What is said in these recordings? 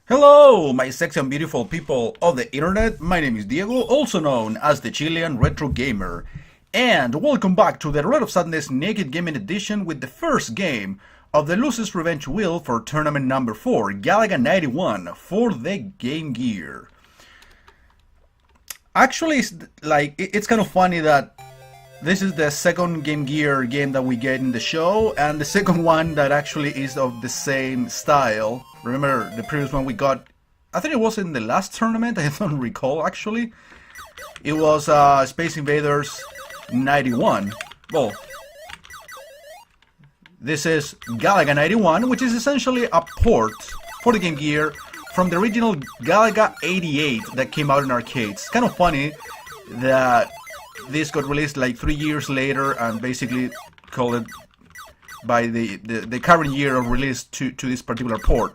Hello, my sexy and beautiful people of the internet. My name is Diego, also known as the Chilean Retro Gamer. And welcome back to the Red of Sadness Naked Gaming Edition with the first game of the Lucy's Revenge Wheel for tournament number 4, Galaga 91 for the Game Gear. Actually, it's kind of funny that this is the second Game Gear game that we get in the show, and the second one that actually is of the same style. Remember the previous one we got, I think it was in the last tournament, I don't recall actually. It was Space Invaders 91. Well, this is Galaga 91, which is essentially a port for the Game Gear from the original Galaga 88 that came out in arcades. Kind of funny that this got released like 3 years later and basically called it by the current year of release to this particular port.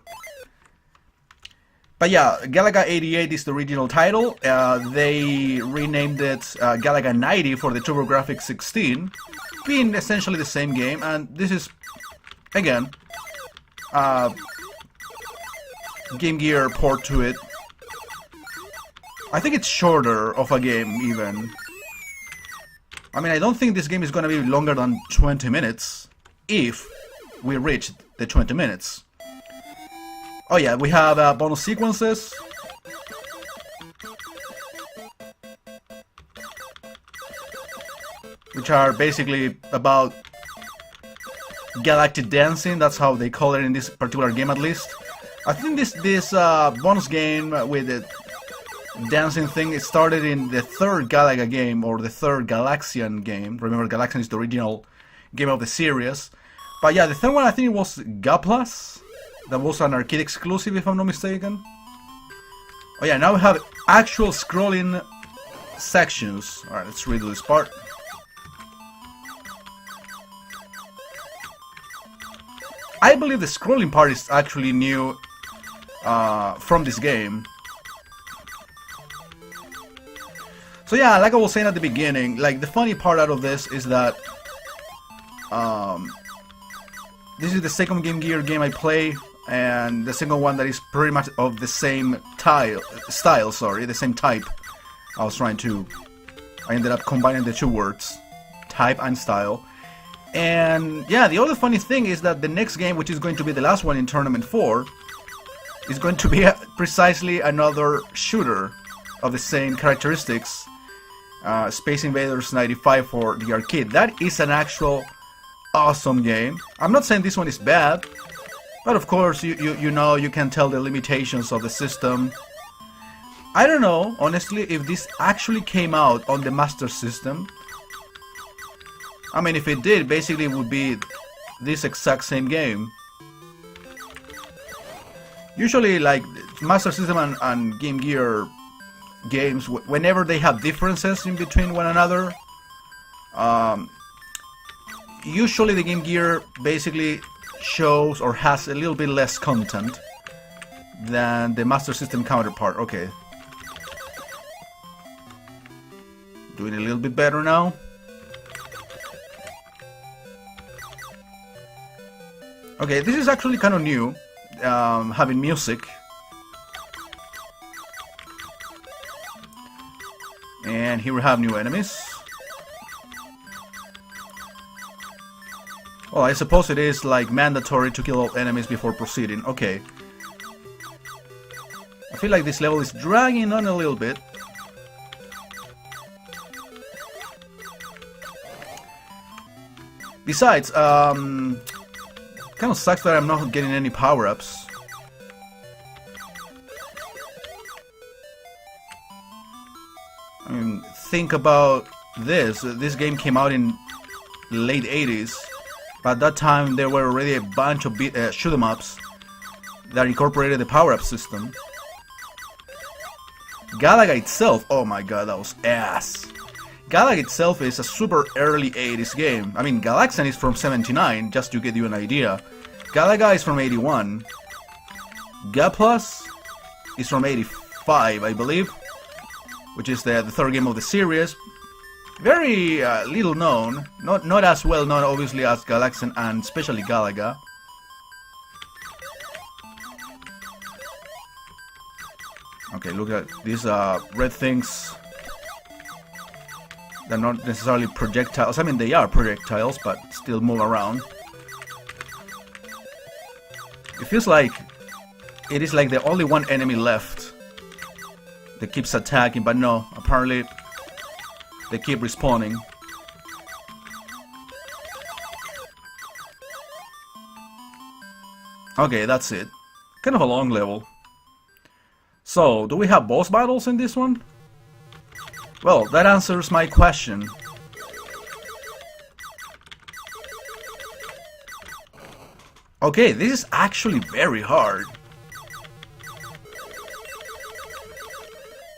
But yeah, Galaga 88 is the original title. They renamed it Galaga 90 for the TurboGrafx 16, being essentially the same game. And this is, again, Game Gear port to it. I think it's shorter of a game even. I mean, I don't think this game is gonna be longer than 20 minutes, if we reach the 20 minutes. Oh yeah, we have bonus sequences. Which are basically about galactic dancing, that's how they call it in this particular game at least. I think this bonus game with the dancing thing, it started in the third Galaga game, or the third Galaxian game. Remember, Galaxian is the original game of the series. But yeah, the third one I think it was Gaplas. That was an arcade exclusive if I'm not mistaken. Oh yeah, now we have actual scrolling sections. Alright, let's redo this part. I believe the scrolling part is actually new from this game. So yeah, like I was saying at the beginning, like the funny part out of this is that this is the second Game Gear game I play, and the second one that is pretty much of the same style, sorry, the same type. I ended up combining the two words, type and style. And yeah, the other funny thing is that the next game, which is going to be the last one in Tournament 4, is going to be precisely another shooter of the same characteristics. Space Invaders 95 for the arcade. That is an actual awesome game. I'm not saying this one is bad, but of course you know, you can tell the limitations of the system. I don't know, honestly, if this actually came out on the Master System. I mean, if it did, basically it would be this exact same game. Usually, like, Master System and Game Gear games, whenever they have differences in between one another, usually the Game Gear basically shows or has a little bit less content than the Master System counterpart. Okay. Doing a little bit better now. Okay, this is actually kind of new, having music. And here we have new enemies. Well, I suppose it is like mandatory to kill all enemies before proceeding. Okay. I feel like this level is dragging on a little bit. Besides, kind of sucks that I'm not getting any power-ups. I mean, think about this. This game came out in late 80s. But at that time, there were already a bunch of shoot 'em ups that incorporated the power-up system. Galaga itself, oh my god, that was ass. Galaga itself is a super early 80s game. I mean, Galaxian is from 79, just to give you an idea. Galaga is from 81. Gaplas is from 85, I believe, which is the third game of the series. Very little known, not as well known obviously as Galaxian and especially Galaga. Okay, look at these red things. They're not necessarily projectiles. I mean, they are projectiles, but still move around. It feels like it is like the only one enemy left that keeps attacking, but no, apparently they keep respawning. Okay, that's it. Kind of a long level. So, do we have boss battles in this one? Well, that answers my question. Okay, this is actually very hard.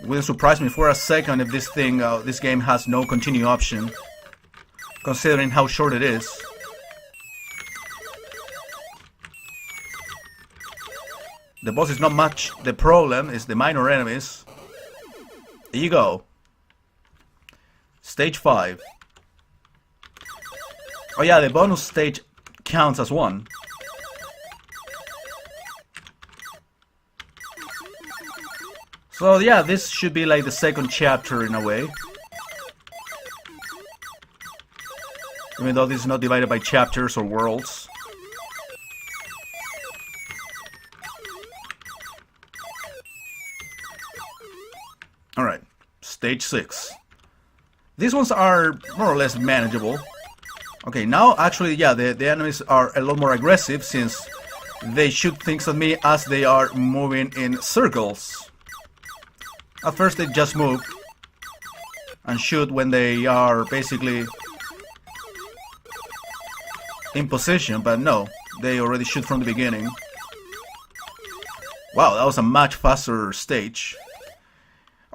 It wouldn't surprise me for a second if this game has no continue option, considering how short it is. The boss is not much. The problem is the minor enemies. Here you go. Stage 5. Oh yeah, the bonus stage counts as one. So yeah, this should be like the second chapter in a way. Even though this is not divided by chapters or worlds. Alright, stage 6. These ones are more or less manageable. Okay, now actually, yeah, the enemies are a lot more aggressive since they shoot things at me as they are moving in circles. At first they just move and shoot when they are basically in position, but no, they already shoot from the beginning. Wow, that was a much faster stage.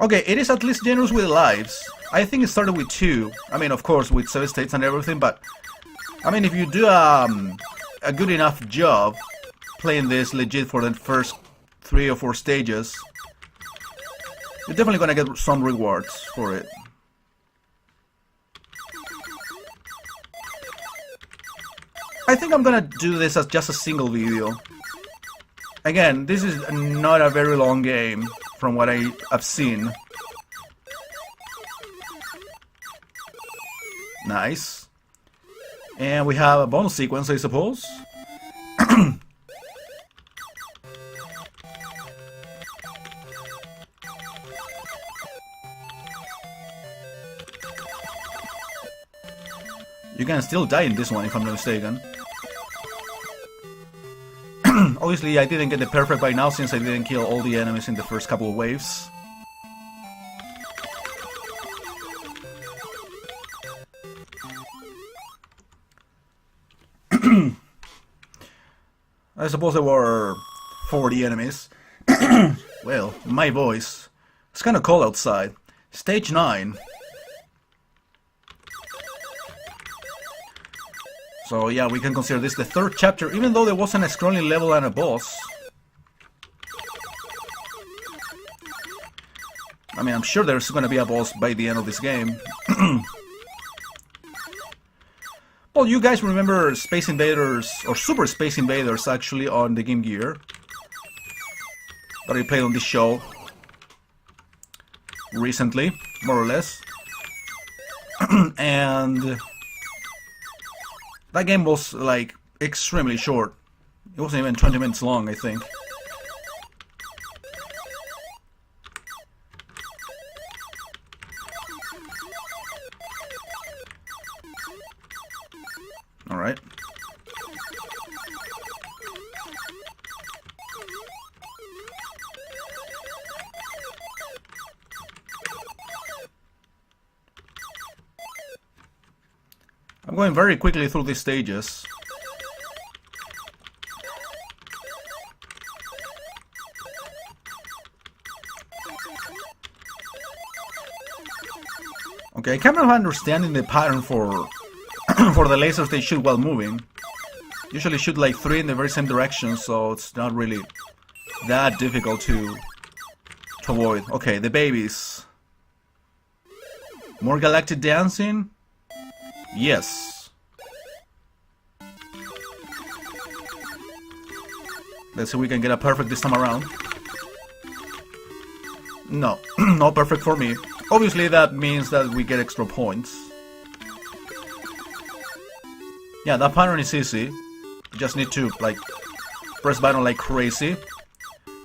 Okay, it is at least generous with lives. I think it started with 2. I mean, of course, with 7 states and everything, but I mean, if you do a good enough job playing this legit for the first 3 or 4 stages, you're definitely gonna get some rewards for it. I think I'm gonna do this as just a single video. Again, this is not a very long game from what I've seen. Nice. And we have a bonus sequence, I suppose. You can still die in this one if I'm not mistaken. Obviously I didn't get the perfect by now since I didn't kill all the enemies in the first couple of waves. I suppose there were 40 enemies. Well, my voice. It's kinda cold outside. Stage 9. So yeah, we can consider this the 3rd chapter, even though there wasn't a scrolling level and a boss. I mean, I'm sure there's gonna be a boss by the end of this game. Well, you guys remember Space Invaders, or Super Space Invaders actually, on the Game Gear that I played on this show recently, more or less. And that game was like extremely short. It wasn't even 20 minutes long, I think. Alright. I'm going very quickly through these stages. Okay, I kind of understanding the pattern for for the lasers they shoot while moving. Usually shoot like 3 in the very same direction, so it's not really that difficult to avoid. Okay, the babies. More galactic dancing? Yes. Let's see if we can get a perfect this time around. No, not perfect for me. Obviously that means that we get extra points. Yeah, that pattern is easy. You just need to, like, press button like crazy.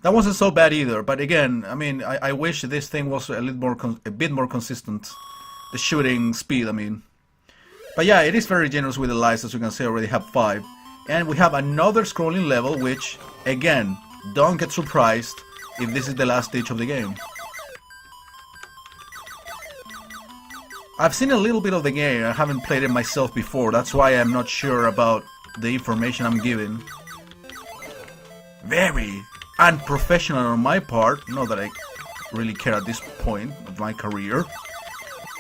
That wasn't so bad either, but again, I mean, I wish this thing was a bit more consistent. The shooting speed, I mean. But yeah, it is very generous with the lives, as you can see, I already have 5. And we have another scrolling level, which, again, don't get surprised if this is the last stage of the game. I've seen a little bit of the game, I haven't played it myself before, that's why I'm not sure about the information I'm giving. Very unprofessional on my part, not that I really care at this point of my career.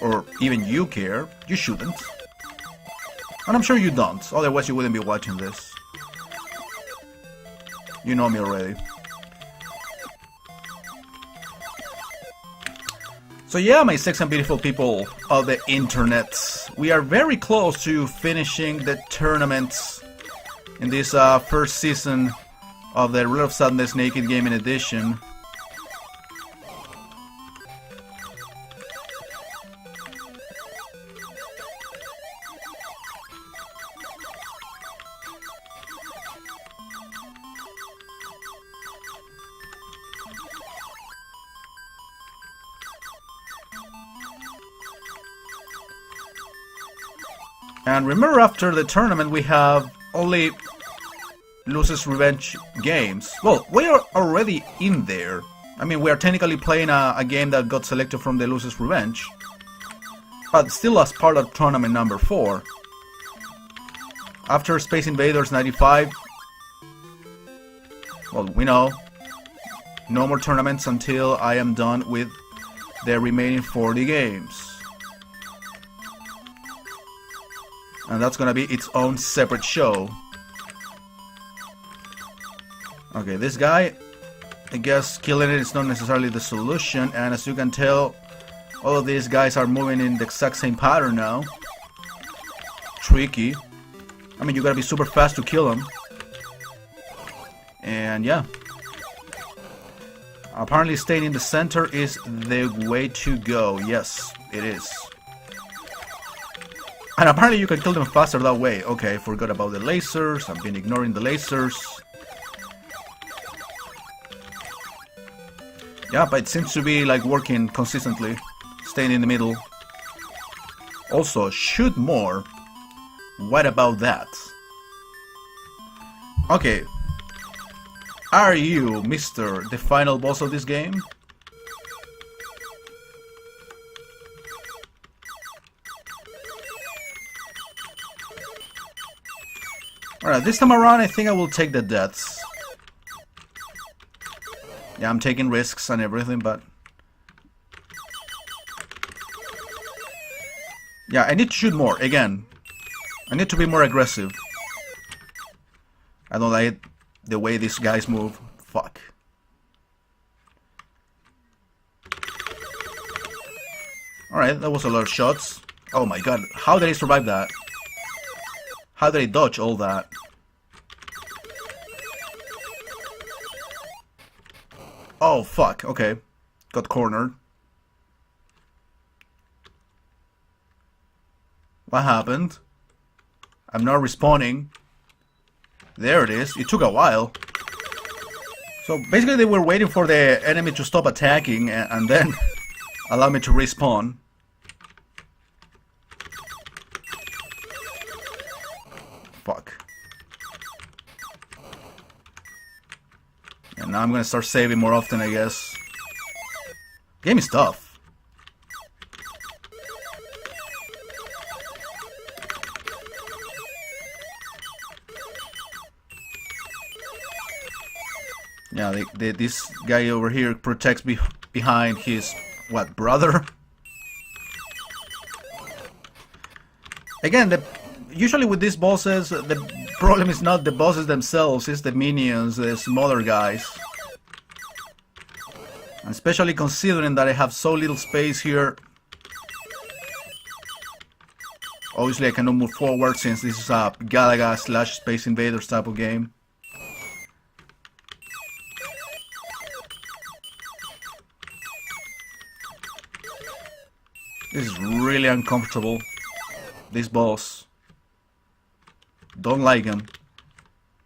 Or even you care, you shouldn't. And I'm sure you don't, otherwise you wouldn't be watching this. You know me already. So yeah, my sexy and beautiful people of the internet, we are very close to finishing the tournaments in this first season of the Riddle of Sadness Naked Gaming Edition. And remember, after the tournament we have only Loses Revenge games. Well, we are already in there. I mean, we are technically playing a game that got selected from the Loses Revenge, but still as part of tournament number 4. After Space Invaders 95, well, we know, no more tournaments until I am done with the remaining 40 games. And that's gonna be its own separate show. Okay, this guy, I guess killing it is not necessarily the solution, and as you can tell, all of these guys are moving in the exact same pattern now. Tricky. I mean, you gotta be super fast to kill them. And yeah. Apparently staying in the center is the way to go. Yes, it is. And apparently you can kill them faster that way. Okay, forgot about the lasers. I've been ignoring the lasers. Yeah, but it seems to be like working consistently. Staying in the middle. Also, shoot more. What about that? Okay. Are you, Mr. the final boss of this game? Alright, this time around I think I will take the deaths. Yeah, I'm taking risks and everything, but... yeah, I need to shoot more, again. I need to be more aggressive. I don't like the way these guys move. Fuck. Alright, that was a lot of shots. Oh my god, how did I survive that? How did I dodge all that? Oh fuck, okay. Got cornered. What happened? I'm not respawning. There it is. It took a while. So basically they were waiting for the enemy to stop attacking and then allow me to respawn. Fuck. And now I'm gonna start saving more often, I guess. Game is tough. Yeah, this guy over here protects behind his, what, brother? Again, usually with these bosses, the problem is not the bosses themselves, it's the minions, the smaller guys. And especially considering that I have so little space here. Obviously I cannot move forward since this is a Galaga / Space Invaders type of game. This is really uncomfortable. This boss. Don't like him.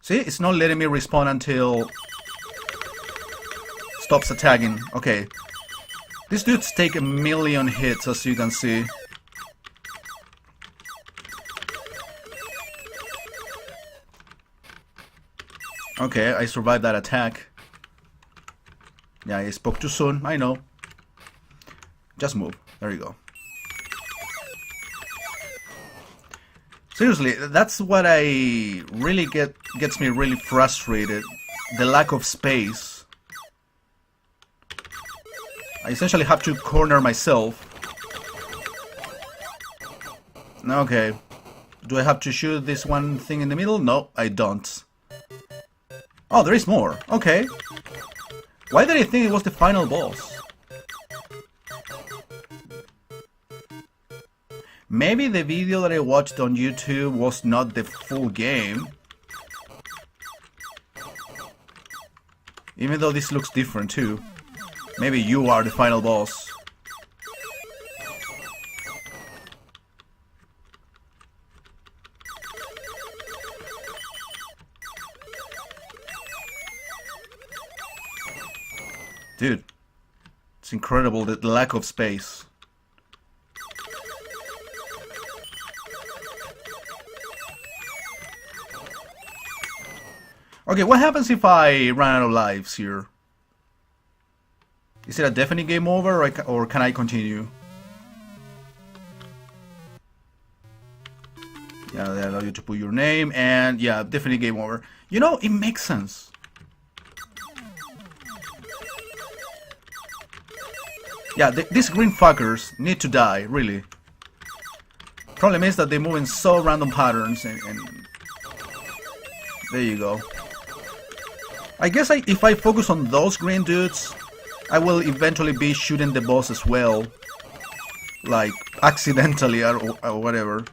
See, it's not letting me respawn until stops attacking. Okay. These dudes take 1,000,000 hits, as you can see. Okay, I survived that attack. Yeah, I spoke too soon, I know. Just move. There you go. Seriously, that's what I really gets me really frustrated. The lack of space. I essentially have to corner myself. Okay. Do I have to shoot this one thing in the middle? No, I don't. Oh, there is more. Okay. Why did I think it was the final boss? Maybe the video that I watched on YouTube was not the full game. Even though this looks different too. Maybe you are the final boss. Dude, it's incredible the lack of space. Okay, what happens if I run out of lives here? Is it a definite game over, or can I continue? Yeah, they allow you to put your name, and yeah, definitely game over. You know, it makes sense. Yeah, these green fuckers need to die, really. Problem is that they move in so random patterns, and there you go. I guess if I focus on those green dudes, I will eventually be shooting the boss as well. Like, accidentally or whatever.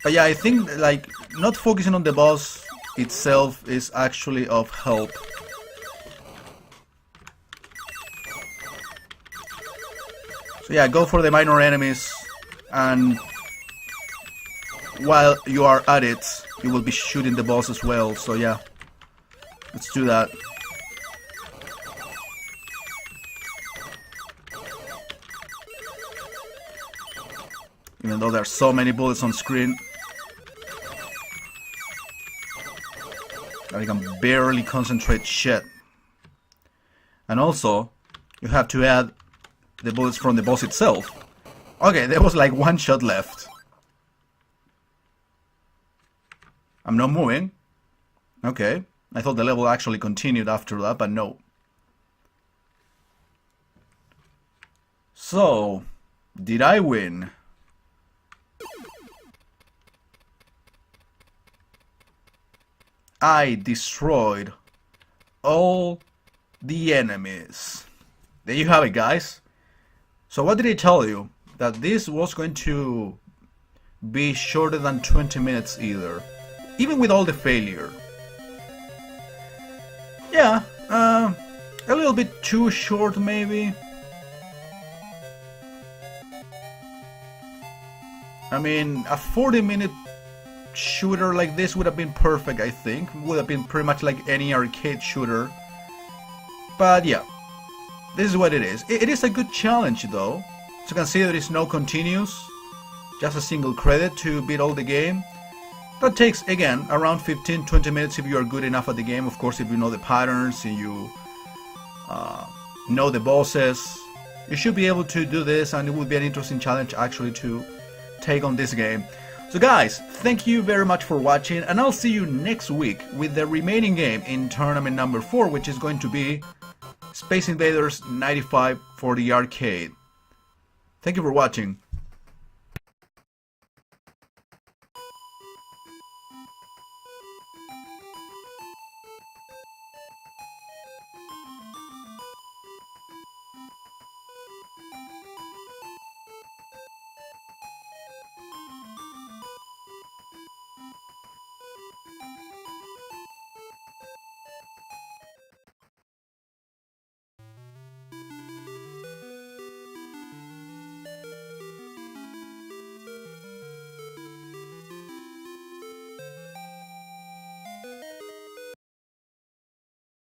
But yeah, I think, like, not focusing on the boss itself is actually of help. So yeah, go for the minor enemies, and while you are at it, you will be shooting the boss as well, so yeah. Let's do that. Even though there are so many bullets on screen, I can barely concentrate shit. And also, you have to add the bullets from the boss itself. Okay, there was like one shot left. I'm not moving. Okay. I thought the level actually continued after that, but no. So, did I win? I destroyed all the enemies. There you have it, guys. So what did I tell you? That this was going to be shorter than 20 minutes either. Even with all the failure. Yeah, a little bit too short maybe. I mean, a 40-minute shooter like this would have been perfect, I think. Would have been pretty much like any arcade shooter. But yeah, this is what it is. It is a good challenge though. So you can see there is no continues, just a single credit to beat all the game. That takes, again, around 15-20 minutes if you are good enough at the game. Of course, if you know the patterns and you know the bosses, you should be able to do this, and it would be an interesting challenge actually to take on this game. So guys, thank you very much for watching, and I'll see you next week with the remaining game in tournament number 4, which is going to be Space Invaders 95 for the arcade. Thank you for watching.